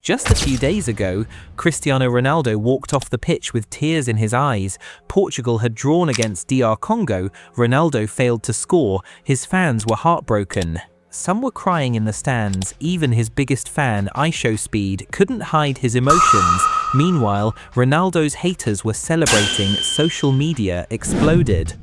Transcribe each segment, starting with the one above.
Just a few days ago, Cristiano Ronaldo walked off the pitch with tears in his eyes. Portugal had drawn against DR Congo, Ronaldo failed to score, his fans were heartbroken. Some were crying in the stands, even his biggest fan, Speed, couldn't hide his emotions. Meanwhile, Ronaldo's haters were celebrating, social media exploded.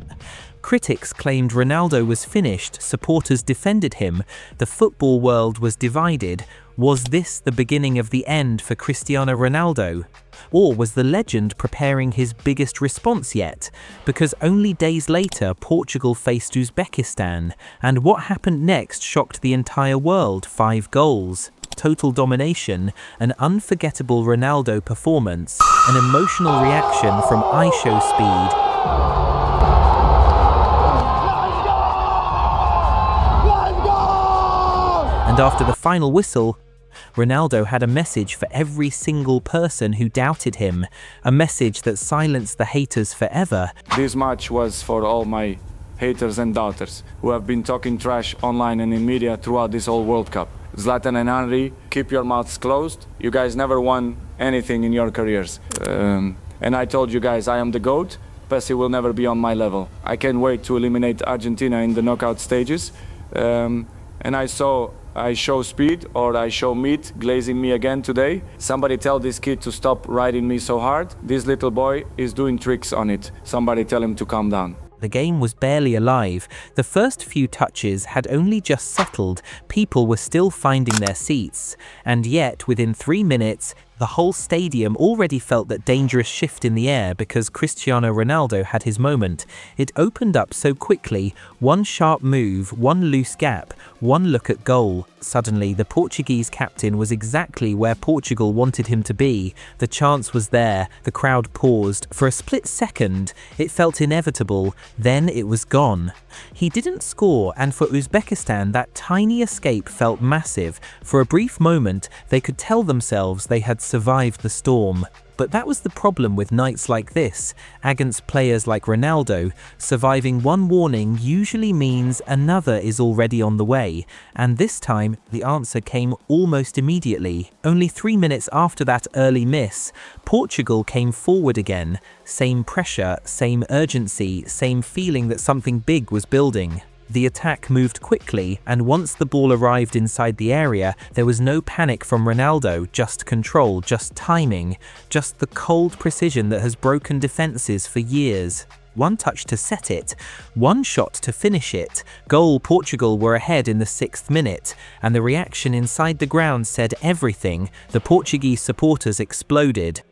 Critics claimed Ronaldo was finished, supporters defended him, the football world was divided. Was this the beginning of the end for Cristiano Ronaldo? Or was the legend preparing his biggest response yet? Because only days later, Portugal faced Uzbekistan, and what happened next shocked the entire world. 5 goals, total domination, an unforgettable Ronaldo performance, an emotional reaction from Speed. And after the final whistle, Ronaldo had a message for every single person who doubted him, a message that silenced the haters forever. This match was for all my haters and doubters who have been talking trash online and in media throughout this whole World Cup. Zlatan and Henry, keep your mouths closed. You guys never won anything in your careers. And I told you guys I am the GOAT. Messi will never be on my level. I can't wait to eliminate Argentina in the knockout stages. And I show speed, or I show meat glazing me again today. Somebody tell this kid to stop riding me so hard. This little boy is doing tricks on it. Somebody tell him to calm down. The game was barely alive. The first few touches had only just settled. People were still finding their seats. And yet, within 3 minutes, the whole stadium already felt that dangerous shift in the air because Cristiano Ronaldo had his moment. It opened up so quickly, one sharp move, one loose gap, one look at goal. Suddenly, the Portuguese captain was exactly where Portugal wanted him to be. The chance was there, the crowd paused. For a split second, it felt inevitable, then it was gone. He didn't score, and for Uzbekistan, that tiny escape felt massive. For a brief moment, they could tell themselves they had survived the storm. But that was the problem with nights like this. Against players like Ronaldo, surviving one warning usually means another is already on the way. And this time, the answer came almost immediately. Only 3 minutes after that early miss, Portugal came forward again. Same pressure, same urgency, same feeling that something big was building. The attack moved quickly, and once the ball arrived inside the area, there was no panic from Ronaldo, just control, just timing, just the cold precision that has broken defenses for years. One touch to set it, one shot to finish it. Goal. Portugal were ahead in the 6th minute, and the reaction inside the ground said everything. The Portuguese supporters exploded.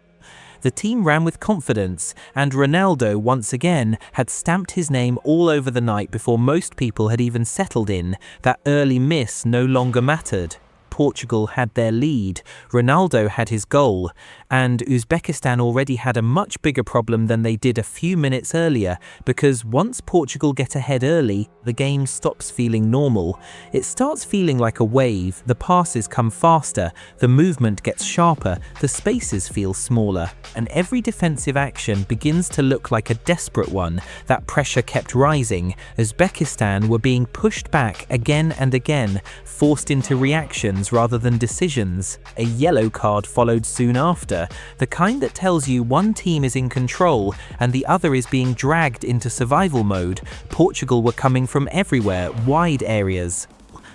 The team ran with confidence, and Ronaldo once again had stamped his name all over the night before most people had even settled in. That early miss no longer mattered. Portugal had their lead, Ronaldo had his goal, and Uzbekistan already had a much bigger problem than they did a few minutes earlier, because once Portugal get ahead early, the game stops feeling normal. It starts feeling like a wave, the passes come faster, the movement gets sharper, the spaces feel smaller, and every defensive action begins to look like a desperate one. That pressure kept rising. Uzbekistan were being pushed back again and again, forced into reactions rather than decisions. A yellow card followed soon after, the kind that tells you one team is in control and the other is being dragged into survival mode. Portugal were coming from everywhere, wide areas.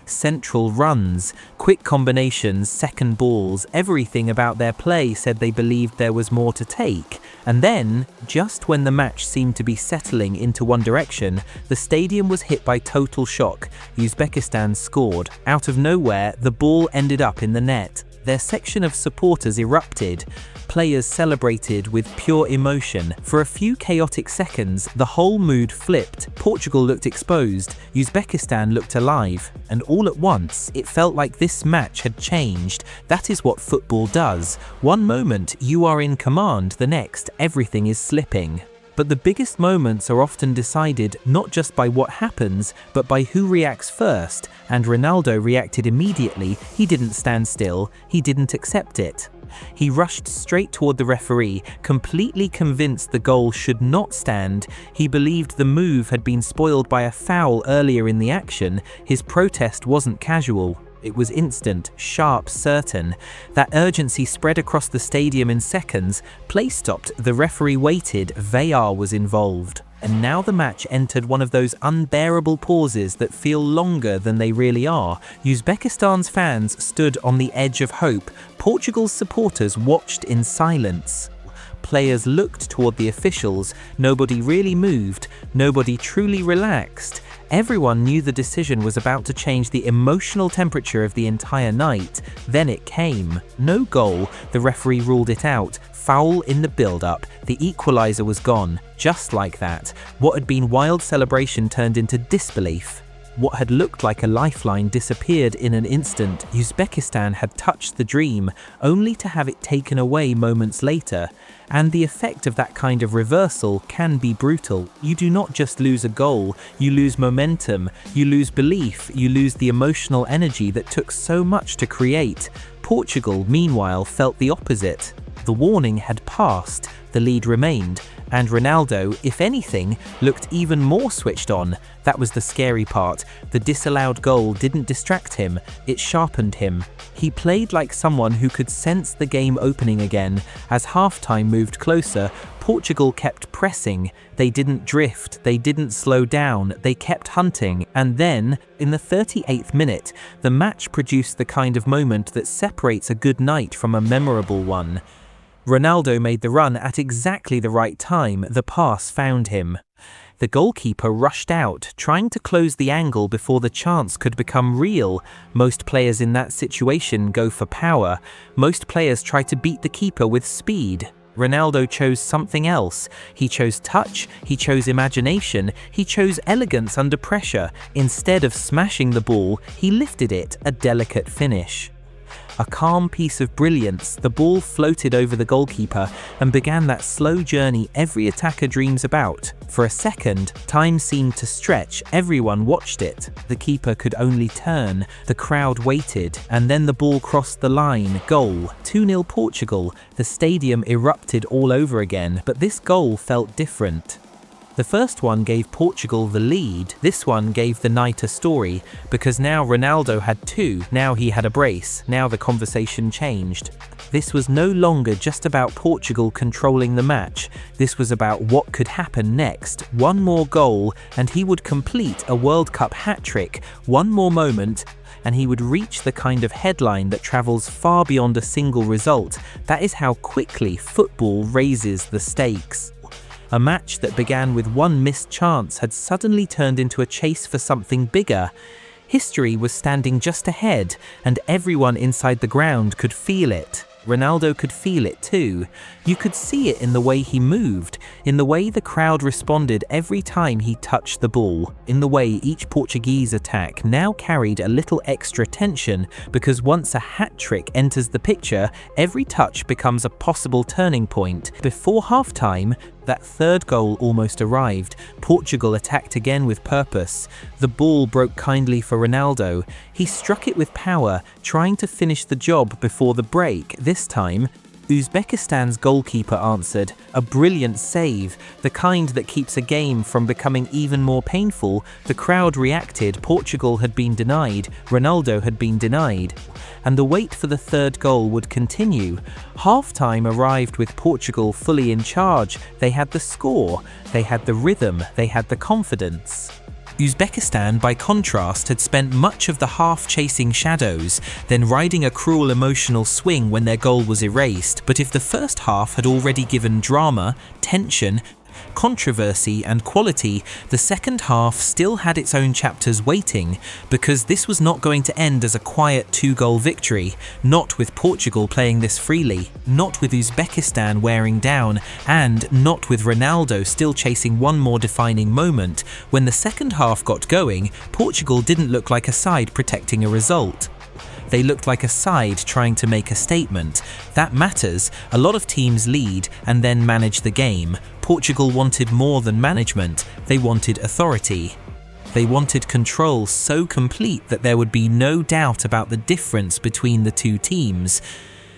Central runs, quick combinations, second balls, everything about their play said they believed there was more to take. And then, just when the match seemed to be settling into one direction, the stadium was hit by total shock. Uzbekistan scored. Out of nowhere, the ball ended up in the net. Their section of supporters erupted. Players celebrated with pure emotion. For a few chaotic seconds, the whole mood flipped. Portugal looked exposed, Uzbekistan looked alive, and all at once, it felt like this match had changed. That is what football does. One moment, you are in command, the next, everything is slipping. But the biggest moments are often decided not just by what happens, but by who reacts first, and Ronaldo reacted immediately. He didn't stand still, he didn't accept it. He rushed straight toward the referee, completely convinced the goal should not stand. He believed the move had been spoiled by a foul earlier in the action. His protest wasn't casual. It was instant, sharp, certain. That urgency spread across the stadium in seconds. Play stopped, the referee waited, VAR was involved. And now the match entered one of those unbearable pauses that feel longer than they really are. Uzbekistan's fans stood on the edge of hope. Portugal's supporters watched in silence. Players looked toward the officials. Nobody really moved. Nobody truly relaxed. Everyone knew the decision was about to change the emotional temperature of the entire night. Then it came. No goal. The referee ruled it out. Foul in the build-up. The equalizer was gone. Just like that. What had been wild celebration turned into disbelief. What had looked like a lifeline disappeared in an instant. Uzbekistan had touched the dream, only to have it taken away moments later. And the effect of that kind of reversal can be brutal. You do not just lose a goal, you lose momentum, you lose belief, you lose the emotional energy that took so much to create. Portugal, meanwhile, felt the opposite. The warning had passed, the lead remained, and Ronaldo, if anything, looked even more switched on. That was the scary part. The disallowed goal didn't distract him, it sharpened him. He played like someone who could sense the game opening again. As halftime moved closer, Portugal kept pressing. They didn't drift, they didn't slow down, they kept hunting. And then, in the 38th minute, the match produced the kind of moment that separates a good night from a memorable one. Ronaldo made the run at exactly the right time. The pass found him. The goalkeeper rushed out, trying to close the angle before the chance could become real. Most players in that situation go for power. Most players try to beat the keeper with speed. Ronaldo chose something else. He chose touch, he chose imagination, he chose elegance under pressure. Instead of smashing the ball, he lifted it, a delicate finish. A calm piece of brilliance, the ball floated over the goalkeeper and began that slow journey every attacker dreams about. For a second, time seemed to stretch, everyone watched it. The keeper could only turn, the crowd waited, and then the ball crossed the line. Goal. 2-0 Portugal. The stadium erupted all over again, but this goal felt different. The first one gave Portugal the lead, this one gave the night a story, because now Ronaldo had two, now he had a brace, now the conversation changed. This was no longer just about Portugal controlling the match, this was about what could happen next. One more goal and he would complete a World Cup hat-trick, one more moment and he would reach the kind of headline that travels far beyond a single result. That is how quickly football raises the stakes. A match that began with one missed chance had suddenly turned into a chase for something bigger. History was standing just ahead, and everyone inside the ground could feel it. Ronaldo could feel it too. You could see it in the way he moved, in the way the crowd responded every time he touched the ball, in the way each Portuguese attack now carried a little extra tension, because once a hat-trick enters the picture, every touch becomes a possible turning point. Before halftime, that third goal almost arrived. Portugal attacked again with purpose. The ball broke kindly for Ronaldo. He struck it with power, trying to finish the job before the break. This time, Uzbekistan's goalkeeper answered, a brilliant save, the kind that keeps a game from becoming even more painful. The crowd reacted, Portugal had been denied, Ronaldo had been denied. And the wait for the third goal would continue. Half-time arrived with Portugal fully in charge. They had the score, they had the rhythm, they had the confidence. Uzbekistan, by contrast, had spent much of the half chasing shadows, then riding a cruel emotional swing when their goal was erased. But if the first half had already given drama, tension, controversy and quality, the second half still had its own chapters waiting, because this was not going to end as a quiet 2-goal victory, not with Portugal playing this freely, not with Uzbekistan wearing down, and not with Ronaldo still chasing one more defining moment. When the second half got going, Portugal didn't look like a side protecting a result. They looked like a side trying to make a statement. That matters. A lot of teams lead and then manage the game. Portugal wanted more than management. They wanted authority. They wanted control so complete that there would be no doubt about the difference between the two teams.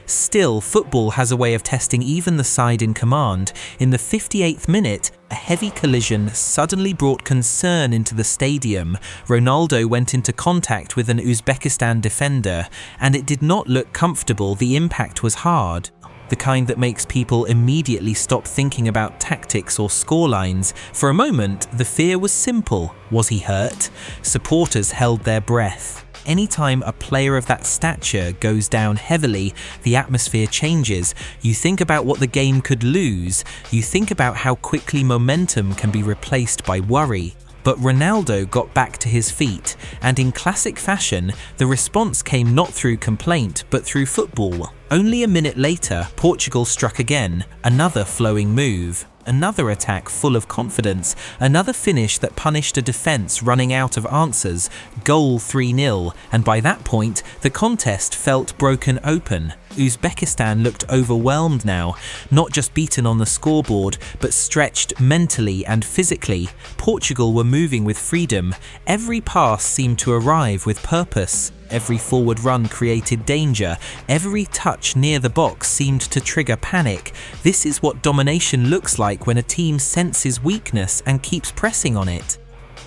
Still, football has a way of testing even the side in command. In the 58th minute, a heavy collision suddenly brought concern into the stadium. Ronaldo went into contact with an Uzbekistan defender, and it did not look comfortable. The impact was hard. The kind that makes people immediately stop thinking about tactics or scorelines. For a moment, the fear was simple. Was he hurt? Supporters held their breath. Anytime a player of that stature goes down heavily, the atmosphere changes. You think about what the game could lose. You think about how quickly momentum can be replaced by worry. But Ronaldo got back to his feet, and in classic fashion, the response came not through complaint, but through football. Only a minute later, Portugal struck again, another flowing move. Another attack full of confidence, another finish that punished a defence running out of answers, goal 3-0, and by that point, the contest felt broken open. Uzbekistan looked overwhelmed now, not just beaten on the scoreboard, but stretched mentally and physically. Portugal were moving with freedom. Every pass seemed to arrive with purpose. Every forward run created danger. Every touch near the box seemed to trigger panic. This is what domination looks like when a team senses weakness and keeps pressing on it.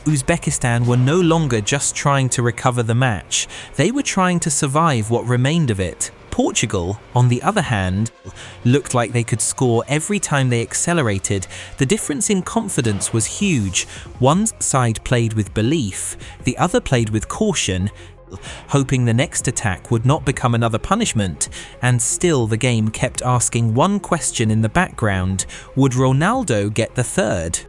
Uzbekistan were no longer just trying to recover the match. They were trying to survive what remained of it. Portugal, on the other hand, looked like they could score every time they accelerated. The difference in confidence was huge. One side played with belief, the other played with caution, hoping the next attack would not become another punishment, and still the game kept asking one question in the background: would Ronaldo get the third?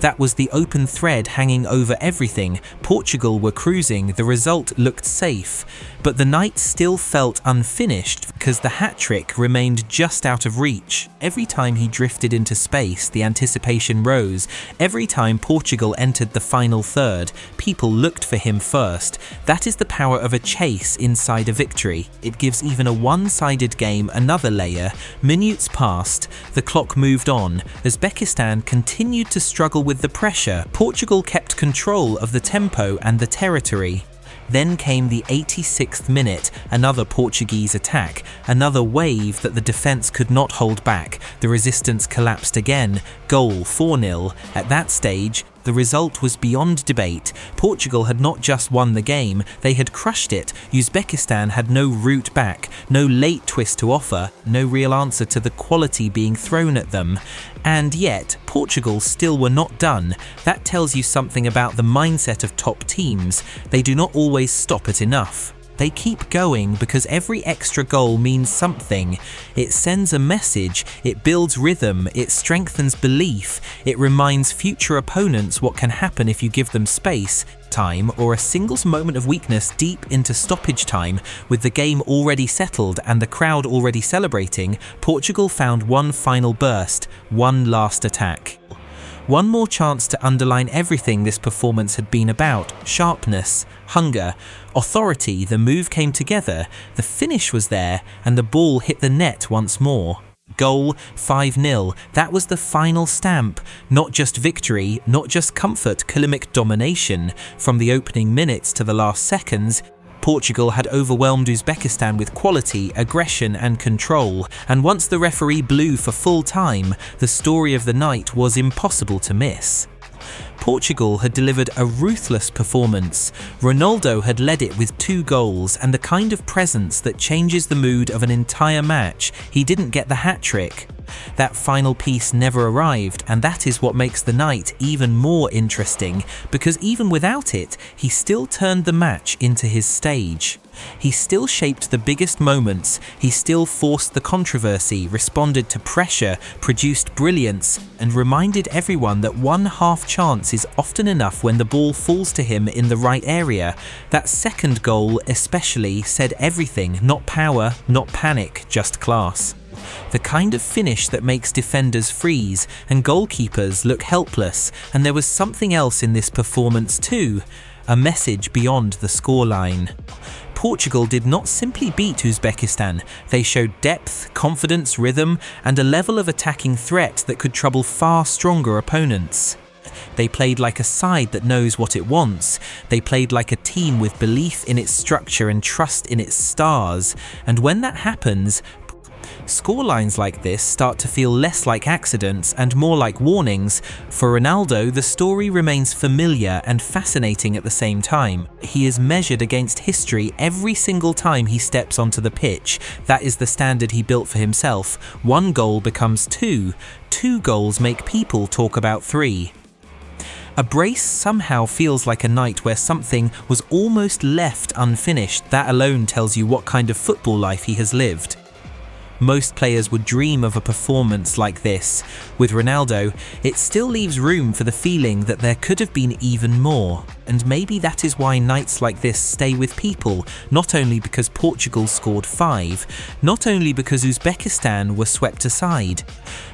That was the open thread hanging over everything. Portugal were cruising, the result looked safe, but the night still felt unfinished because the hat-trick remained just out of reach. Every time he drifted into space, the anticipation rose. Every time Portugal entered the final third, people looked for him first. That is the power of a chase inside a victory. It gives even a one-sided game another layer. Minutes passed, the clock moved on. Uzbekistan continued to struggle with the pressure. Portugal kept control of the tempo and the territory. Then came the 86th minute, another Portuguese attack, another wave that the defence could not hold back. The resistance collapsed again, goal 4-0. At that stage, the result was beyond debate. Portugal had not just won the game, they had crushed it. Uzbekistan had no route back, no late twist to offer, no real answer to the quality being thrown at them. And yet, Portugal still were not done. That tells you something about the mindset of top teams. They do not always stop at enough. They keep going because every extra goal means something. It sends a message, it builds rhythm, it strengthens belief, it reminds future opponents what can happen if you give them space, time, or a singles moment of weakness deep into stoppage time. With the game already settled and the crowd already celebrating, Portugal found one final burst, one last attack. One more chance to underline everything this performance had been about: sharpness, hunger, authority. The move came together, the finish was there, and the ball hit the net once more. Goal 5-0, that was the final stamp. Not just victory, not just comfort, Kalimic domination. From the opening minutes to the last seconds, Portugal had overwhelmed Uzbekistan with quality, aggression and control, and once the referee blew for full time, the story of the night was impossible to miss. Portugal had delivered a ruthless performance. Ronaldo had led it with 2 goals and the kind of presence that changes the mood of an entire match. He didn't get the hat-trick. That final piece never arrived, and that is what makes the night even more interesting, because even without it, he still turned the match into his stage. He still shaped the biggest moments, he still forced the controversy, responded to pressure, produced brilliance, and reminded everyone that one half chance is often enough when the ball falls to him in the right area. That second goal especially said everything: not power, not panic, just class. The kind of finish that makes defenders freeze and goalkeepers look helpless, and there was something else in this performance too, a message beyond the scoreline. Portugal did not simply beat Uzbekistan, they showed depth, confidence, rhythm, and a level of attacking threat that could trouble far stronger opponents. They played like a side that knows what it wants. They played like a team with belief in its structure and trust in its stars. And when that happens, scorelines like this start to feel less like accidents and more like warnings. For Ronaldo, the story remains familiar and fascinating at the same time. He is measured against history every single time he steps onto the pitch. That is the standard he built for himself. 1 goal becomes 2. 2 goals make people talk about 3. A brace somehow feels like a night where something was almost left unfinished. That alone tells you what kind of football life he has lived. Most players would dream of a performance like this. With Ronaldo, it still leaves room for the feeling that there could have been even more. And maybe that is why nights like this stay with people, not only because Portugal scored 5, not only because Uzbekistan were swept aside,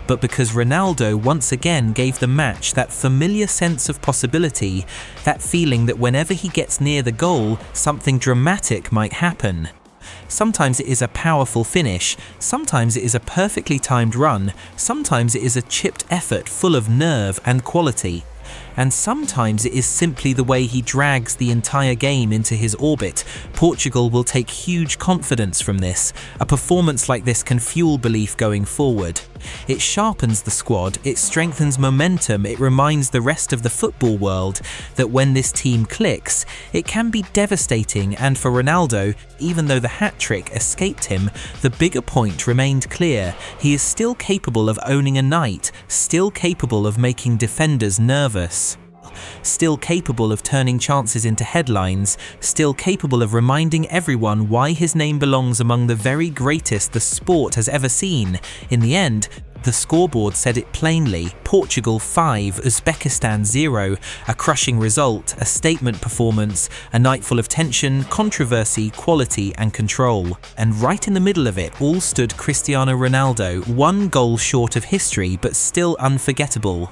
but because Ronaldo once again gave the match that familiar sense of possibility, that feeling that whenever he gets near the goal, something dramatic might happen. Sometimes it is a powerful finish, sometimes it is a perfectly timed run, sometimes it is a chipped effort full of nerve and quality. And sometimes it is simply the way he drags the entire game into his orbit. Portugal will take huge confidence from this. A performance like this can fuel belief going forward. It sharpens the squad, it strengthens momentum, it reminds the rest of the football world that when this team clicks, it can be devastating. And for Ronaldo, even though the hat-trick escaped him, the bigger point remained clear. He is still capable of owning a night, still capable of making defenders nervous, still capable of turning chances into headlines, still capable of reminding everyone why his name belongs among the very greatest the sport has ever seen. In the end, the scoreboard said it plainly: Portugal 5, Uzbekistan 0, a crushing result, a statement performance, a night full of tension, controversy, quality and control. And right in the middle of it all stood Cristiano Ronaldo, 1 goal short of history but still unforgettable.